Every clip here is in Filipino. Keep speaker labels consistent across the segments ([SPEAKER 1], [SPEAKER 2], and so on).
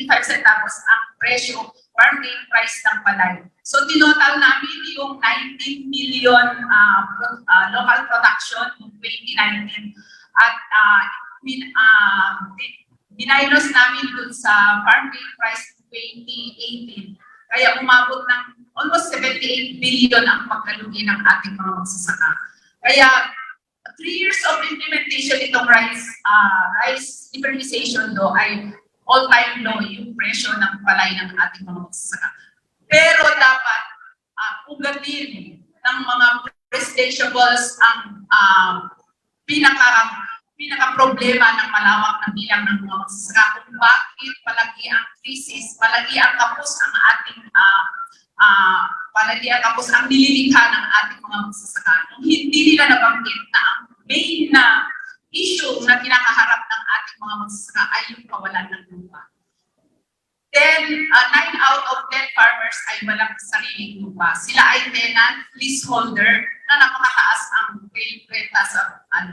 [SPEAKER 1] 25 centavos ang presyo, farm gate price ng palay. So tinotal namin yung 19 million local production noong 2019 at binaylos namin dun sa farm gate price 2018. Kaya umabot ng almost 78 billion ang pagkalugi ng ating mga magsasaka. Kaya 3 years of implementation itong rice liberalization law ay all-time low yung presyo ng palay ng ating mga magsasaka. Pero dapat ugatin ng mga presentables ang pinaka-problema ng malawak na bilang ng mga magsasaka kung bakit palagi ang krisis, palagi ang kapos ang ating palagi ang kapos ang nililikha ng ating mga magsasaka. Hindi nila nabanggit na ang main na issue na kinakaharap ng ating mga magsasaka ay yung kawalan ng lupa. 9 out of 10 farmers ay walang sariling lupa. Sila ay tenant, leaseholder na napakataas ang renta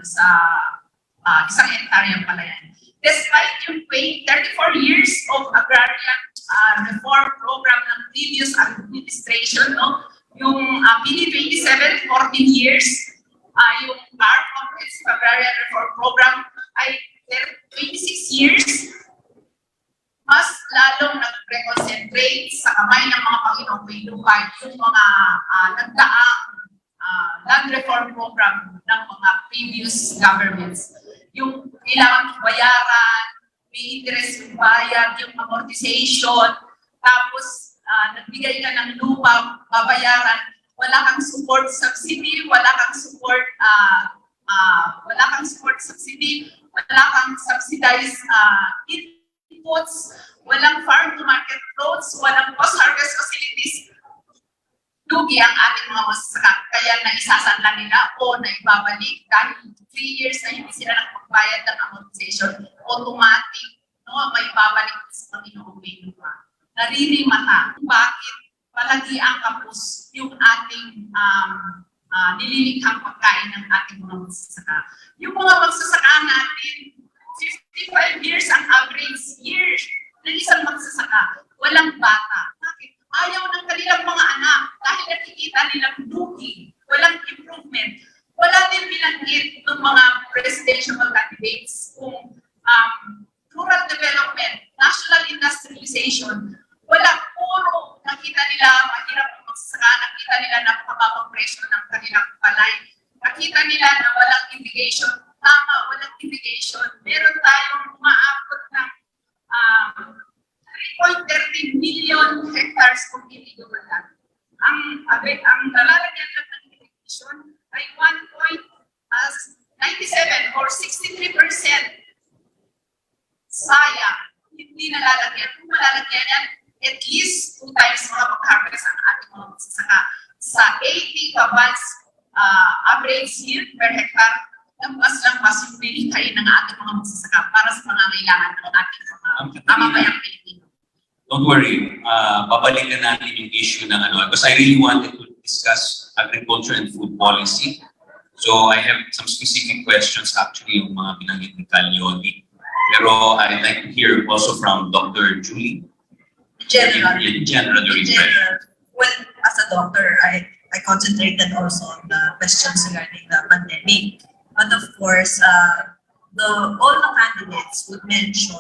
[SPEAKER 1] sa isang hektaryang palayan. Despite yung 34 years of agrarian reform program ng previous administration, no? Yung PiliPinas 14 years, yung our Comprehensive Agrarian Reform Program ay 26 years, mas lalong nag-concentrate sa kamay ng mga Panginoong may lupa yung mga nagdaang land reform program ng mga previous governments. Yung kailangan bayaran, may interest yung bayad, yung amortization, tapos nagbigay ka ng lupa, babayaran, wala kang support subsidy, wala kang support subsidy, wala kang subsidized inputs, walang farm-to-market roads, walang post-harvest facilities. Lugi ang ating mga magsasaka. Kaya naisasanla nila o naibabalik dahil 3 years na hindi sila nakapagbayad ng amortization, automatic, no, may babalik sa Panginoong may lupa. Naririmata bakit palagi ang kapos yung ating nililikhang pagkain ng ating mga magsasaka. Yung mga magsasaka natin, 55 years ang average years ng isang magsasaka. Walang bata. Bakit? Ayaw ng kanilang mga anak dahil nakikita nilang lugi. Walang improvement. Wala din binanggit ng mga presidential candidates kung rural development, national industrialization. Wala, puro nakita nila mahirap ang magsasaka, nakita nila napakababang presyo ng kanilang palay, nakita nila na walang irrigation. Tama, walang irrigation. Meron tayong umaabot ng 3.13 million hectares kung irrigated. Ang nalalagyan lang ng irrigation ay 1.97 or 63% sayang. Hindi nalalagyan. Kung malalagyan yan, at least 2 times makapag-harvest ang ating mga magsasaka. Sa 80 kabals average yield per hectare, mas yung binikain ng ating mga magsasaka para sa pangangailangan ng ating mga mamamayang Pilipino.
[SPEAKER 2] Don't worry, babalikan natin yung issue ng because I really wanted to discuss agriculture and food policy. So I have some specific questions actually yung mga binanggit ni Calyoni. Pero I'd like to hear also from Dr. Julie.
[SPEAKER 3] General.
[SPEAKER 1] Well, as a doctor, I concentrated also on the questions regarding the pandemic. But of course, all the candidates would mention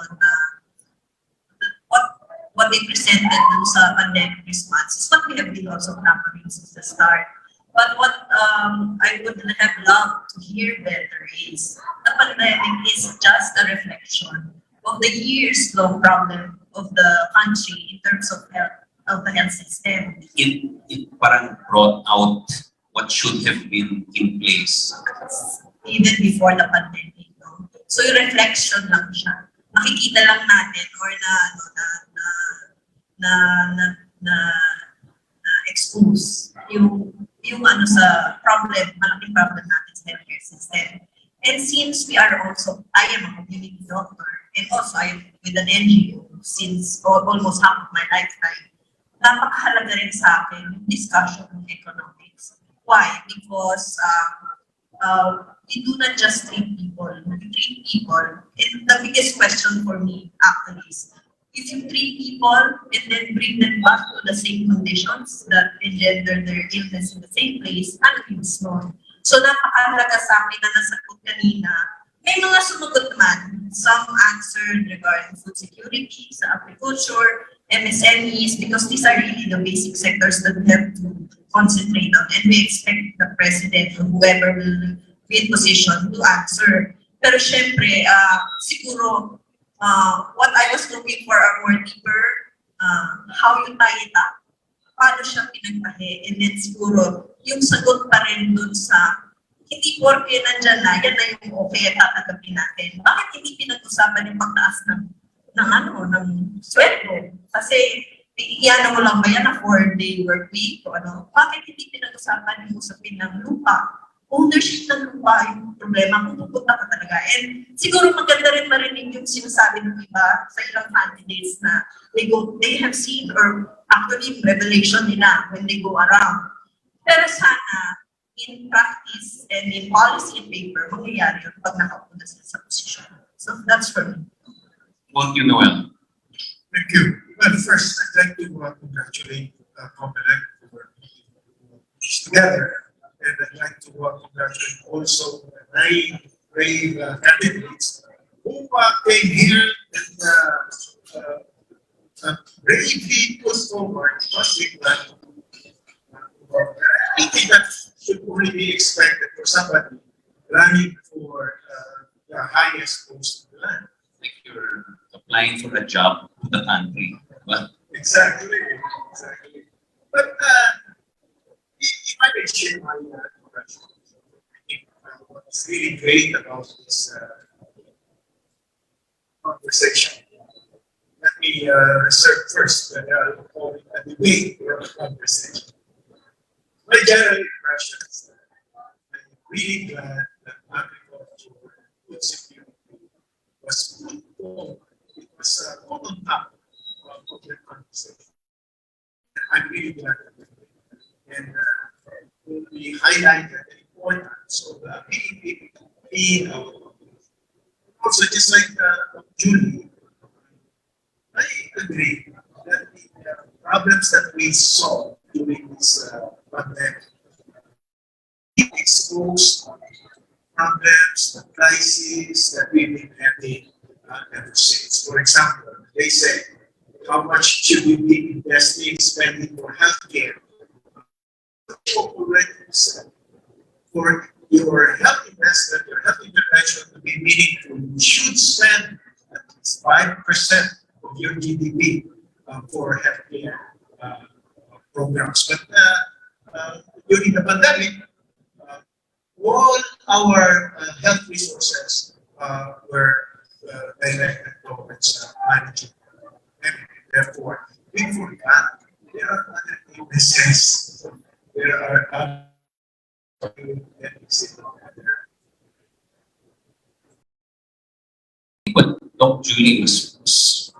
[SPEAKER 1] what they presented dun sa pandemic response is what we have been also clamoring since the start. But what I would have loved to hear better is the pandemic is just a reflection of the years-long problem of the country in terms of the health system.
[SPEAKER 2] It parang brought out what should have been in place.
[SPEAKER 1] Even before the pandemic. No? So yung reflection lang siya. Makikita lang natin or na expose yung sa problem, malaking problem natin sa healthcare system. And since I am a community doctor, and also I am with an NGO since almost half of my lifetime, napakahalaga rin sa akin yung discussion ng economics. Why? Because we do not just treat people, we treat people. And the biggest question for me actually is,
[SPEAKER 3] if you treat people and then bring them back to the same conditions that engender their illness in the same place, ano yung small? So napakahalaga sa akin na nasagot kanina. May mga sumagot naman. Some answered regarding food security, sa agriculture, MSMEs, because these are really the basic sectors that we have to concentrate on. And we expect the president or whoever will be in position to answer. Pero syempre, siguro, what I was looking for are more deeper, how you tie it up, paano siya pinagtahe, and then siguro, yung sagot pa rin dun sa, hindi porke nandyan na, yan na yung okay at tatanggapin natin. Bakit hindi pinag-usapan yung pagtaas ng sweldo? Kasi, iyan mo lang ba yan na 4-day work week o ano? Bakit hindi pinag-usapan yung usapin ng lupa? Ownership ng lupa yung problema kung pupunta ka talaga. And siguro maganda rin marinig yung sinasabi ng iba sa ilang candidates na they have seen or actually revelation nila when they go around. Pero sana, in practice and in policy and paper, mangyayari yun pag nakapunta sila sa posisyon. So that's for me.
[SPEAKER 2] Thank you, Noel.
[SPEAKER 4] Thank you. Well, first, I'd like to congratulate Comelec for putting this together. And I'd like to congratulate also the 9 brave candidates who came here and bravely put forward what they planned. I think that should only be expected for somebody running for the highest post in the land.
[SPEAKER 2] Like you're applying for a job to the country. But
[SPEAKER 4] Exactly. But if I may share my impression, I think what's really great about this conversation. Let me assert first that I'll call it a debate or a conversation. My general impression is that I'm really glad that agriculture and food security was put forward. It was put on top of the conversation. I'm really glad that we did. And will be highlighted the importance of the PiliPinas being our population. Also, just like Julie, I agree that the problems that we saw during this pandemic exposed problems, the crises that we've been having ever since. For example, they say, how much should we be investing, spending for healthcare? Already said, for your health investment, your health intervention to be meaningful, you should spend at least 5% of your GDP for healthcare programs. But during the pandemic, all our health resources were directed towards managing the pandemic. Therefore, we forgot there are other illnesses. There are other
[SPEAKER 2] what Dr. Julie was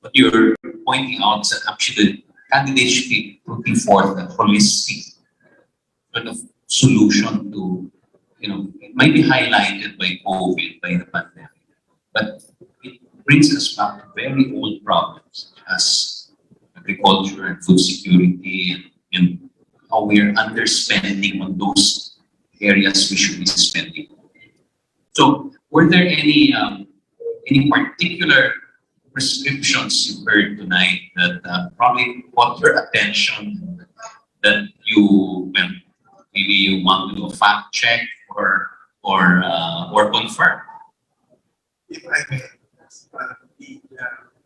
[SPEAKER 2] what you're pointing out is that actually the candidates should be putting forth a holistic sort of solution to, it might be highlighted by COVID, by the pandemic, but it brings us back to very old problems as agriculture and food security and how we are underspending on those areas we should be spending. So, were there any particular prescriptions you heard tonight that probably caught your attention that maybe you want to do a fact check or confirm?
[SPEAKER 4] If I may, the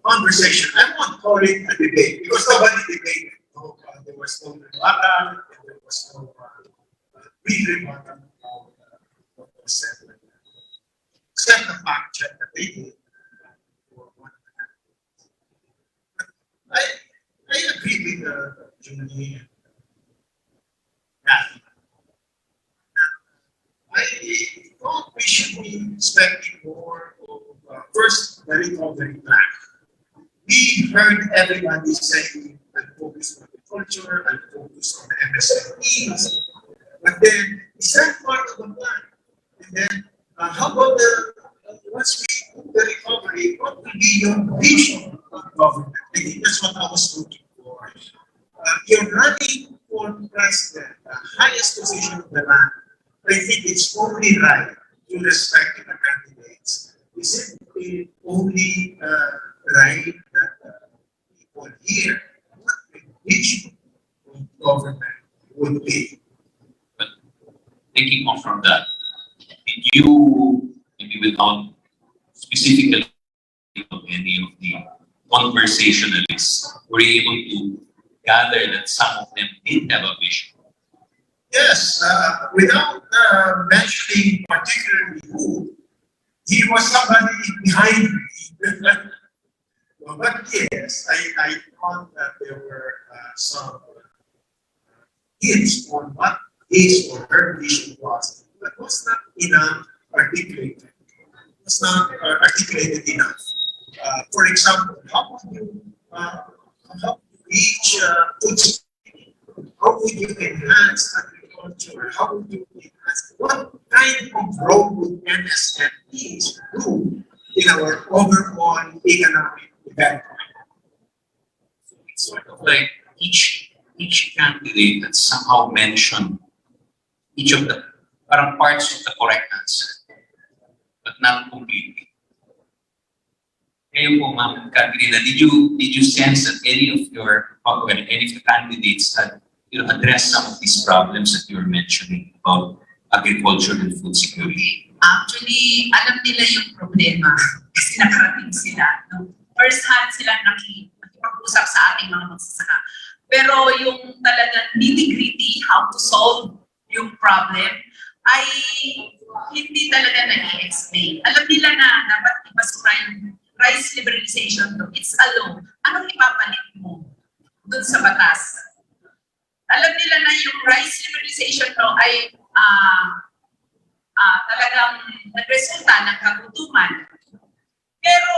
[SPEAKER 4] conversation, I won't call it a debate because nobody debated. No, there was no rebuttal, and there was no re-rebuttal of what was said. Except the fact check that they did. For one of the candidates. I agree with Julie and Kathy. I thought we should be expecting more of first the recovery plan. We heard everybody saying I'll focus on agriculture, I'll focus on MSMEs, but then is that part of the plan? And then how about once we do the recovery, what will be your vision government. I think that's what I was looking for. You're running for president, the highest position of the land. I think it's only right to respect the candidates. Is it only right that people here what the vision of government would be?
[SPEAKER 2] But taking off from that, did you, maybe without specifically of any of the conversationalists, were you able to gather that some of them did have a vision?
[SPEAKER 4] Yes, without mentioning particularly who, he was somebody behind me. Well, but yes, I thought that there were some hints on what his or her vision was, but was not enough articulated. Was not articulated enough. For example, how would you reach food security? How would you enhance agriculture? How would you enhance what kind of role would MSMEs do in our overall economic development?
[SPEAKER 2] So it's sort of like each candidate that somehow mentioned each of the parang parts of the correct answer, but not completely. Kayo po, Ma'am Katrina, did you sense that any of the candidates had addressed some of these problems that you were mentioning about agriculture and food security?
[SPEAKER 1] Actually, alam nila yung problema kasi nakarating sila. No? First hand sila nakipag-usap sa ating mga magsasaka. Pero yung talagang nitty-gritty, how to solve yung problem, ay hindi talaga nag-i-explain. Alam nila na dapat ibasura yung rice liberalization to. It's a law. Anong ipapalit mo dun sa batas? Alam nila na yung rice liberalization to ay talagang nagresulta ng kagutuman. Pero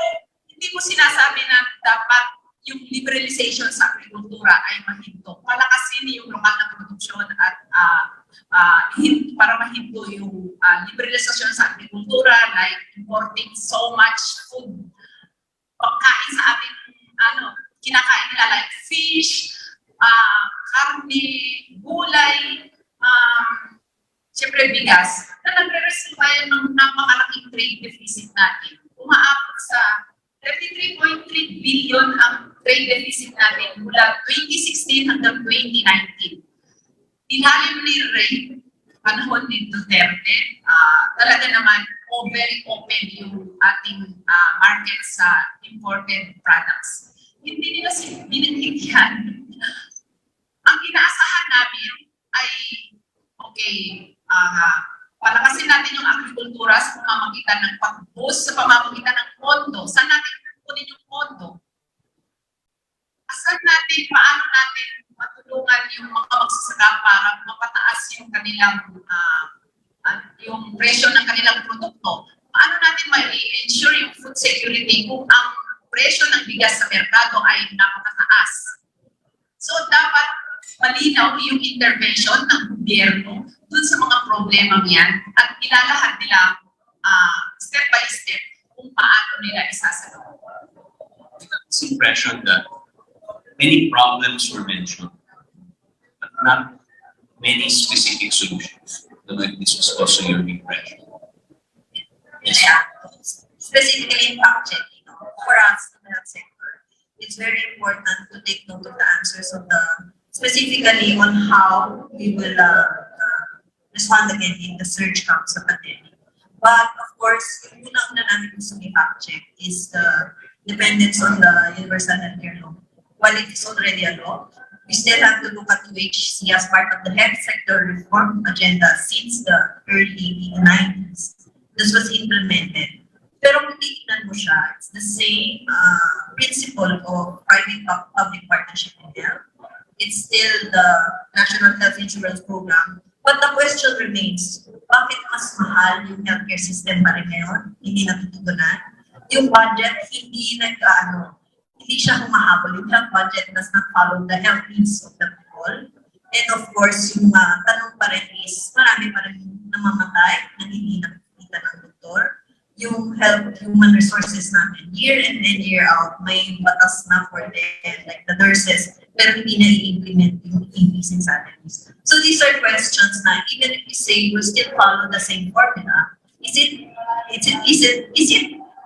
[SPEAKER 1] hindi mo sinasabi na dapat yung liberalization sa agrikultura ay mahinto. Palakasin yung lokal na produksyon at para mahinto yung liberalisasyon sa agrikultura, like importing so much food, pagkain sa ating kinakain nila like fish, karne, gulay, siyempre bigas, na nagre-resulta yan ng napakalaking trade deficit natin. Umaabot sa 33.3 billion ang trade deficit natin mula 2016 hanggang 2019. Ilalim ni Ray, panahon ni Duterte, talaga naman very open yung ating market sa imported products. Hindi nila binigyan. Ang inaasahan namin ay, okay, palakasin natin yung agrikultura sa pamamagitan ng pag-boost, sa pamamagitan ng pondo. Saan natin kukunin yung pondo? Paano natin matulungan yung mga magsasaka para mapataas yung kanilang, yung presyo ng kanilang produkto? Paano natin ma-ensure yung food security kung ang presyo ng bigas sa merkado ay napakataas? So dapat malinaw yung intervention ng gobyerno dun sa mga problemang yan at ilalahad nila step by step kung paano nila isasagawa.
[SPEAKER 2] It's the impression that many problems were mentioned, but not many specific solutions. Like this was also your impression.
[SPEAKER 3] Yeah. Specifically in fact checking, for us in the health sector, it's very important to take note of the answers of specifically on how we will respond again if the surge comes sa pandemic. But of course, yung una namin gusto i-fact check is the dependence on the universal healthcare law. While it is already a law, we still have to look at UHC as part of the health sector reform agenda since the early 90s. This was implemented. Pero kung titignan mo siya, it's the same principle of private-public partnership in health. It's still the National Health Insurance Program. But the question remains, bakit mas mahal yung healthcare system pa rin ngayon? Hindi natutugunan. Yung budget, hindi siya humahabol. Yung health budget does not follow the health needs of the people. And of course, yung tanong pa rin is, marami pa rin namamatay na hindi nakikita ng doktor. yung health, human resources natin, year in and year out, may batas na for them, like the nurses, pero hindi na i-implement yung increasing salaries. So these are questions na even if we say we still follow the same formula, is it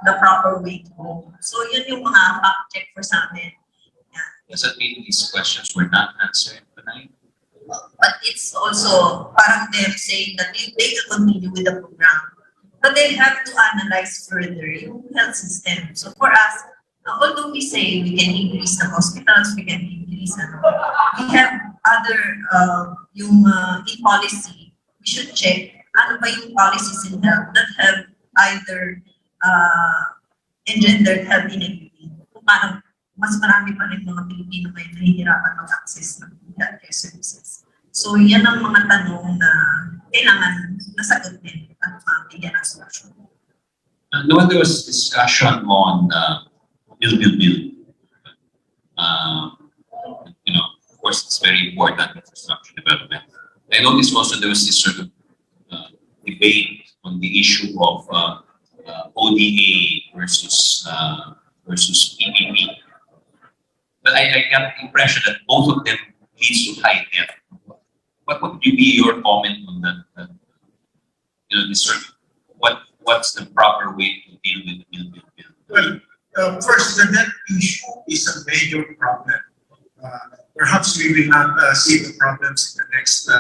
[SPEAKER 3] the proper way to go? So yun yung mga fact check for sa amin. Yeah.
[SPEAKER 2] Does that mean these questions were not answered tonight?
[SPEAKER 3] But it's also parang them saying that they will continue with the program. But they have to analyze further yung health system. So for us, although we say we can increase the hospitals, we can increase, we have other, in policy, we should check ano ba yung policies in health that have either engendered health inequity. Kung parang mas marami pa rin mga Pilipino may nahihirapan mag-access ng healthcare services. So yan ang mga tanong na kailangan nasagot din at mabigyan ng solusyon.
[SPEAKER 2] When there was discussion on bill. Of course, it's very important infrastructure development. I noticed also there was this sort of debate on the issue of ODA versus PPP. But I got the impression that both of them leads to high debt. What would be your comment on that? This sort of, what's the proper way to deal with the bill?
[SPEAKER 4] Well, first, the debt issue is a major problem. Perhaps we will not see the problems in the next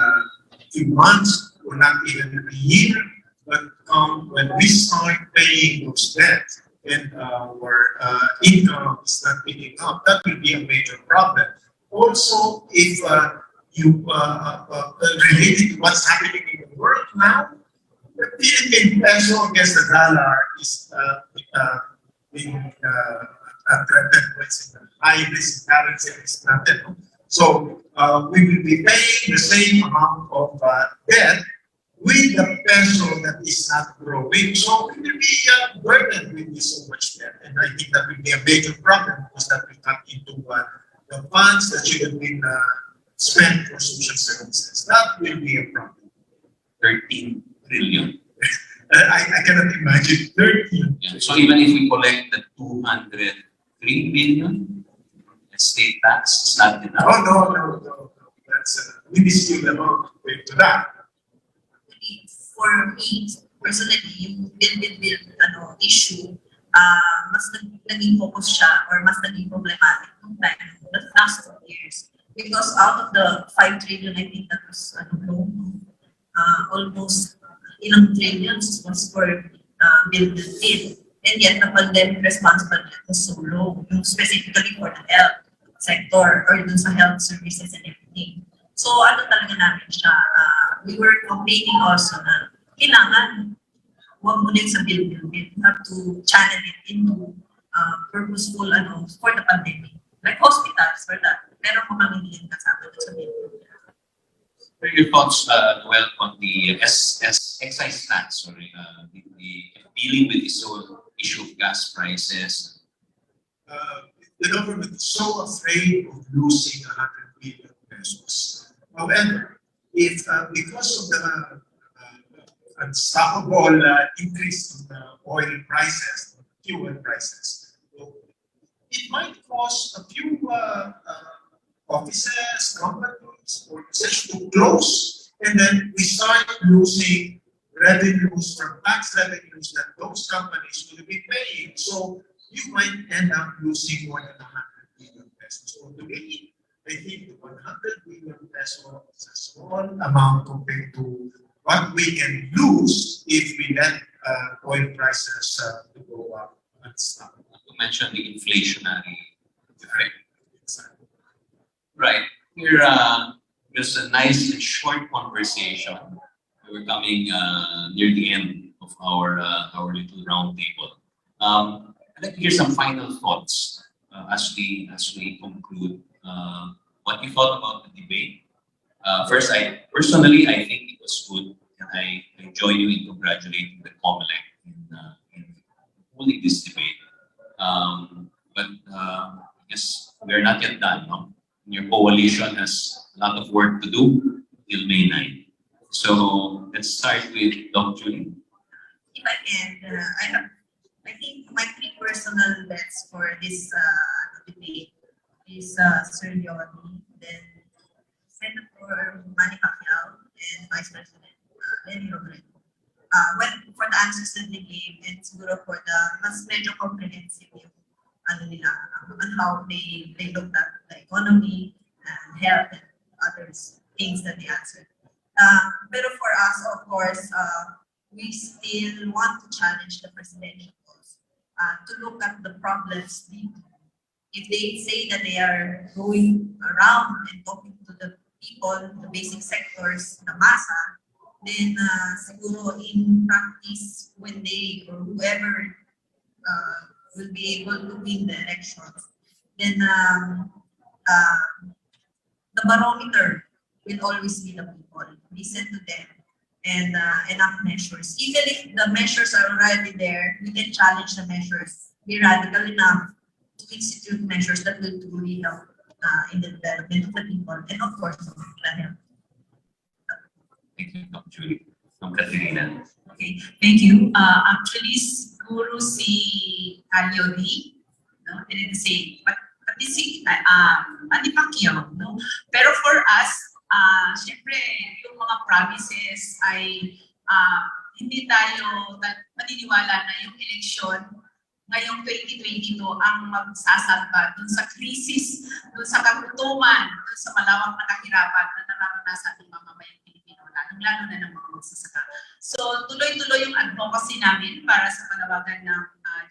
[SPEAKER 4] few months or not even a year, but when we start paying those debts and our income is not picking up, that will be a major problem. Also, if you related to what's happening in the world now, the Philippine peso against the dollar is being threatened with high risk currency risk natin. So we will be paying the same amount of debt with the peso that is not growing. So we will be burdened with so much debt. And I think that will be a major problem because that will cut into the funds that should have been spent for social services. That will be a problem.
[SPEAKER 2] 13 trillion.
[SPEAKER 4] I cannot imagine 13.
[SPEAKER 2] Yeah. So even if we collect the 203 billion state tax, it's not enough.
[SPEAKER 4] Oh, no. That's a minuscule amount compared to that.
[SPEAKER 3] For me, personally, yung bill issue, mas naging focus siya or mas naging problematic nung time the last 2 years. Because out of the 5 trillion, I think that was almost ilang trillions was for bill. And yet, the pandemic response budget was so low, specifically for the health sector or dun sa health services and everything. So, talaga namin siya, we were complaining also na kailangan huwag mo din sa bill. You have to channel it into purposeful for the pandemic. Like hospitals for that. Pero kung kami din kasama sa bill.
[SPEAKER 2] What are your thoughts, Noel, on the excise tax, the dealing with this whole issue of gas prices?
[SPEAKER 4] The government is so afraid of losing 100 billion pesos. However, if because of the unstoppable increase in the oil prices, fuel prices, it might cause a few offices, companies, organizations to close, and then we start losing revenues from tax revenues that those companies will be paying. So you might end up losing more than 100 billion pesos. So to me, I think 100 billion pesos is a small amount compared to what we can lose if we let oil prices to go up and stop.
[SPEAKER 2] To mention the inflationary effect. Right. Here, there's a nice and short conversation. We're coming near the end of our little round table. I'd like to hear some final thoughts as we conclude. What you thought about the debate? First, I think it was good, and I join you in congratulating the Comelec in holding this debate. But I guess we're not yet done. No? Your coalition has a lot of work to do till May 9. So let's start with Dr. Julie.
[SPEAKER 3] if I can, I think my three personal bets for this debate is Sir Yoni, then Senator Manny Pacquiao, and Vice President Lenny Robredo. Well, for the answers that they gave, and siguro for the mas medyo comprehensive yung ano nila, on how they looked at the economy and health and other things that they answered. Pero for us, of course, we still want to challenge the presidential goals, to look at the problems deeply. If they say that they are going around and talking to the people, the basic sectors, the masa, then siguro in practice, when they or whoever will be able to win the elections, then the barometer will always be the people. Listen to them and enough measures. Even if the measures are already there, we can challenge the measures. Be radical enough to institute measures that will truly help in the development of the people and of course of the health.
[SPEAKER 2] Thank you, Dr. Julie. Ma'am Caterina.
[SPEAKER 1] Okay, thank you. Actually, siguro si Calio D, no? And then si, pati si Manny Pacquiao, no? Pero for us, syempre, yung mga promises ay hindi tayo maniniwala na yung eleksyon ngayong 2022 ang magsasagba dun sa krisis, dun sa kagutuman, dun sa malawak na kahirapan na nararanasan ng mamamayang Pilipino, lalo na ng mga magsasaka. So, tuloy-tuloy yung advocacy namin para sa panawagan ng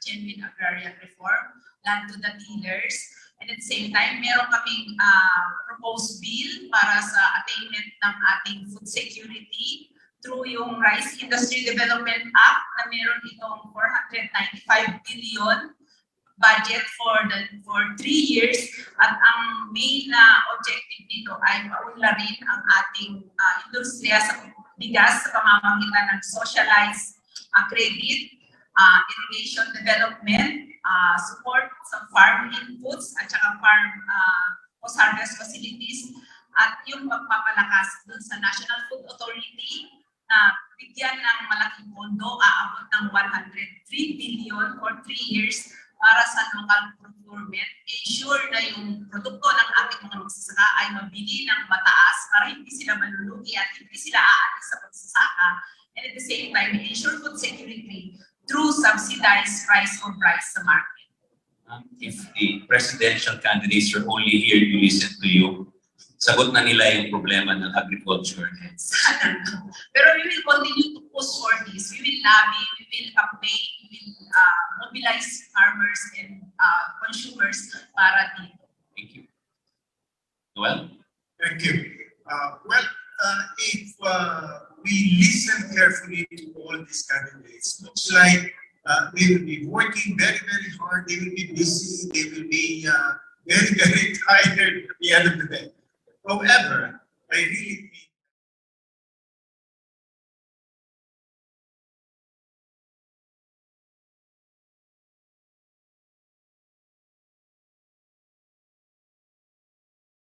[SPEAKER 1] genuine agrarian reform, land to the tillers, and at the same time, meron kaming proposed bill para sa attainment ng ating food security through yung Rice Industry Development Act na meron itong 495 billion budget for 3 years at ang main na objective nito ay paunlarin ang ating industriya sa bigas sa pamamagitan ng socialized credit, irrigation development, support sa farm inputs at saka farm post-harvest facilities at yung pagpapalakas dun sa National Food Authority na bigyan ng malaking pondo, aabot ng 103 billion for 3 years para sa local procurement. Ensure na yung produkto ng ating mga magsasaka ay mabili ng mataas para hindi sila malulugi at hindi sila aalis sa pagsasaka. And at the same time, ensure food security through subsidized price of rice sa market.
[SPEAKER 2] If the presidential candidates are only here to listen to you, sagot na nila yung problema ng agriculture.
[SPEAKER 1] Sana. Pero we will continue to push for this. We will lobby, we will campaign, we will mobilize farmers and consumers para dito.
[SPEAKER 2] Thank you. Noel?
[SPEAKER 4] Thank you. If we listen carefully to all these candidates, looks like they will be working very, very hard. They will be busy. They will be very, very tired at the end of the day. However, I really